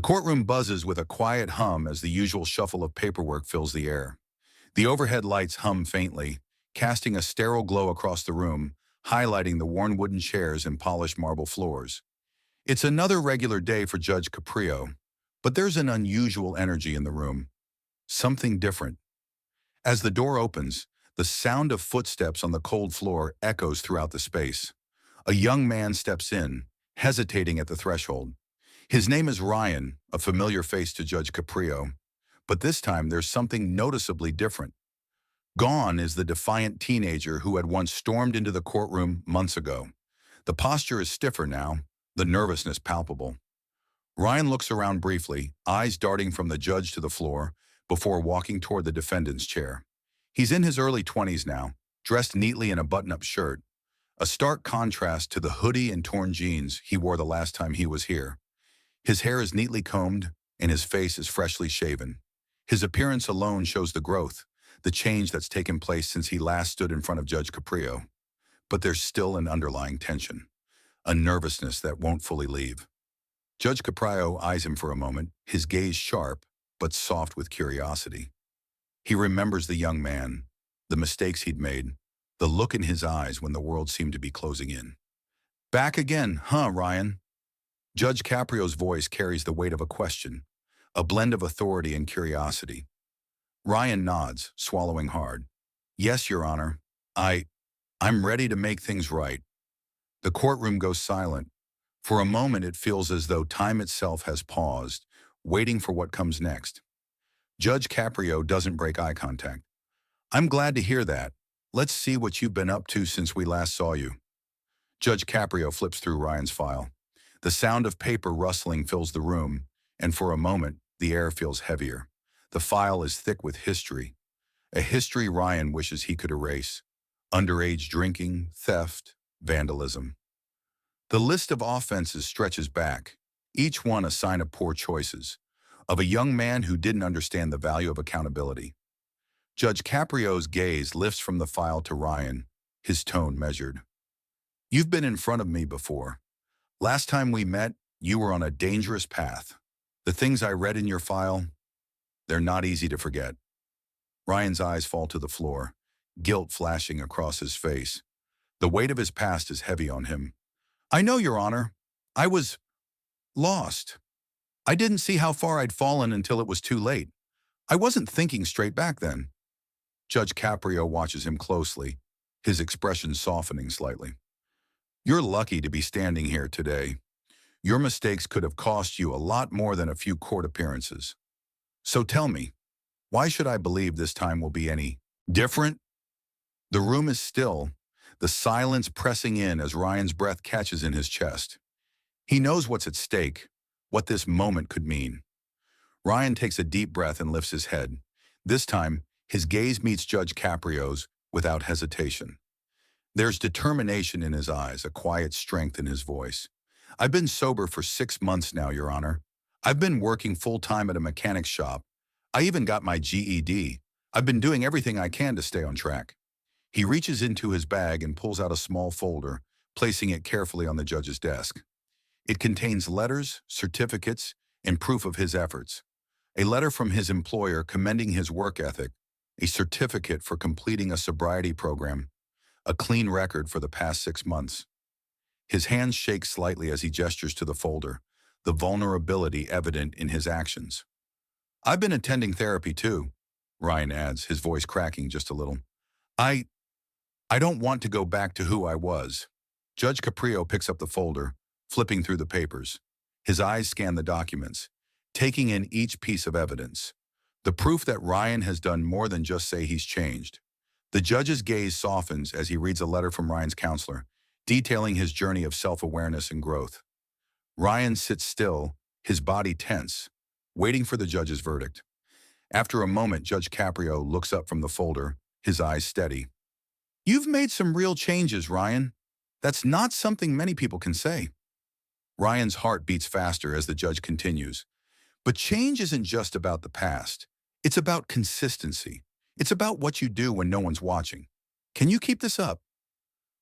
courtroom buzzes with a quiet hum as the usual shuffle of paperwork fills the air. The overhead lights hum faintly, casting a sterile glow across the room, highlighting the worn wooden chairs and polished marble floors. It's another regular day for Judge Caprio, but there's an unusual energy in the room. Something different. As the door opens, the sound of footsteps on the cold floor echoes throughout the space. A young man steps in, hesitating at the threshold. His name is Ryan, a familiar face to Judge Caprio, but this time there's something noticeably different. Gone is the defiant teenager who had once stormed into the courtroom months ago. The posture is stiffer now, the nervousness palpable. Ryan looks around briefly, eyes darting from the judge to the floor, before walking toward the defendant's chair. He's in his early 20s now, dressed neatly in a button-up shirt, a stark contrast to the hoodie and torn jeans he wore the last time he was here. His hair is neatly combed, and his face is freshly shaven. His appearance alone shows the growth, the change that's taken place since he last stood in front of Judge Caprio. But there's still an underlying tension, a nervousness that won't fully leave. Judge Caprio eyes him for a moment, his gaze sharp, but soft with curiosity. He remembers the young man, the mistakes he'd made, the look in his eyes when the world seemed to be closing in. Back again, huh, Ryan? Judge Caprio's voice carries the weight of a question, a blend of authority and curiosity. Ryan nods, swallowing hard. Yes, Your Honor. I'm ready to make things right. The courtroom goes silent. For a moment, it feels as though time itself has paused, waiting for what comes next. Judge Caprio doesn't break eye contact. I'm glad to hear that. Let's see what you've been up to since we last saw you. Judge Caprio flips through Ryan's file. The sound of paper rustling fills the room, and for a moment, the air feels heavier. The file is thick with history, a history Ryan wishes he could erase. Underage drinking, theft, vandalism. The list of offenses stretches back, each one a sign of poor choices, of a young man who didn't understand the value of accountability. Judge Caprio's gaze lifts from the file to Ryan, his tone measured. You've been in front of me before. Last time we met, you were on a dangerous path. The things I read in your file, they're not easy to forget. Ryan's eyes fall to the floor, guilt flashing across his face. The weight of his past is heavy on him. I know, Your Honor. I was lost. I didn't see how far I'd fallen until it was too late. I wasn't thinking straight back then. Judge Caprio watches him closely, his expression softening slightly. You're lucky to be standing here today. Your mistakes could have cost you a lot more than a few court appearances. So tell me, why should I believe this time will be any different? The room is still, the silence pressing in as Ryan's breath catches in his chest. He knows what's at stake, what this moment could mean. Ryan takes a deep breath and lifts his head. This time, his gaze meets Judge Caprio's without hesitation. There's determination in his eyes, a quiet strength in his voice. I've been sober for 6 months now, Your Honor. I've been working full-time at a mechanic's shop. I even got my GED. I've been doing everything I can to stay on track. He reaches into his bag and pulls out a small folder, placing it carefully on the judge's desk. It contains letters, certificates, and proof of his efforts. A letter from his employer commending his work ethic, a certificate for completing a sobriety program, a clean record for the past 6 months. His hands shake slightly as he gestures to the folder, the vulnerability evident in his actions. I've been attending therapy too, Ryan adds, his voice cracking just a little. I don't want to go back to who I was. Judge Caprio picks up the folder, flipping through the papers. His eyes scan the documents, taking in each piece of evidence. The proof that Ryan has done more than just say he's changed. The judge's gaze softens as he reads a letter from Ryan's counselor, detailing his journey of self-awareness and growth. Ryan sits still, his body tense, waiting for the judge's verdict. After a moment, Judge Caprio looks up from the folder, his eyes steady. You've made some real changes, Ryan. That's not something many people can say. Ryan's heart beats faster as the judge continues. But change isn't just about the past. It's about consistency. It's about what you do when no one's watching. Can you keep this up?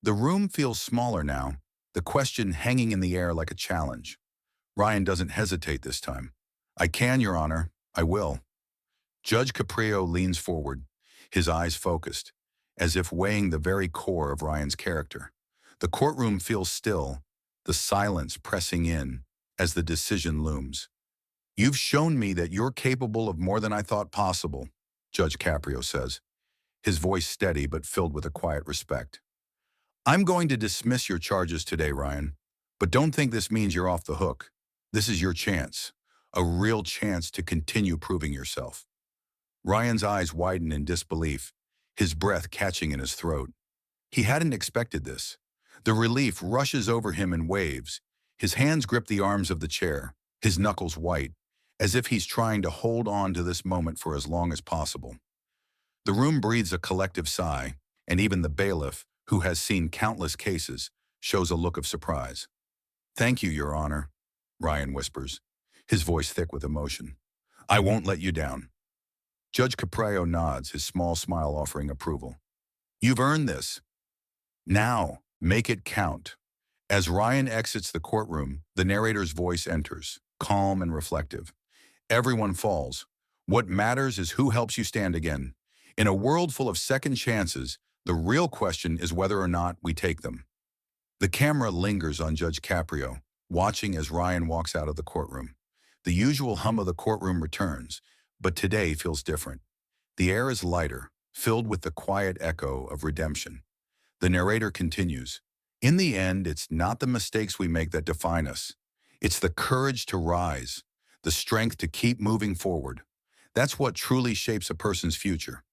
The room feels smaller now, the question hanging in the air like a challenge. Ryan doesn't hesitate this time. I can, Your Honor. I will. Judge Caprio leans forward, his eyes focused, as if weighing the very core of Ryan's character. The courtroom feels still, the silence pressing in as the decision looms. You've shown me that you're capable of more than I thought possible, Judge Caprio says, his voice steady but filled with a quiet respect. I'm going to dismiss your charges today, Ryan, but don't think this means you're off the hook. This is your chance, a real chance to continue proving yourself. Ryan's eyes widen in disbelief, his breath catching in his throat. He hadn't expected this. The relief rushes over him in waves. His hands grip the arms of the chair, his knuckles white, as if he's trying to hold on to this moment for as long as possible. The room breathes a collective sigh, and even the bailiff, who has seen countless cases, shows a look of surprise. Thank you, Your Honor, Ryan whispers, his voice thick with emotion. I won't let you down. Judge Caprio nods, his small smile offering approval. You've earned this. Now, make it count. As Ryan exits the courtroom, the narrator's voice enters, calm and reflective. Everyone falls. What matters is who helps you stand again. In a world full of second chances, the real question is whether or not we take them. The camera lingers on Judge Caprio, watching as Ryan walks out of the courtroom. The usual hum of the courtroom returns, but today feels different. The air is lighter, filled with the quiet echo of redemption. The narrator continues, in the end, it's not the mistakes we make that define us. It's the courage to rise, the strength to keep moving forward. That's what truly shapes a person's future.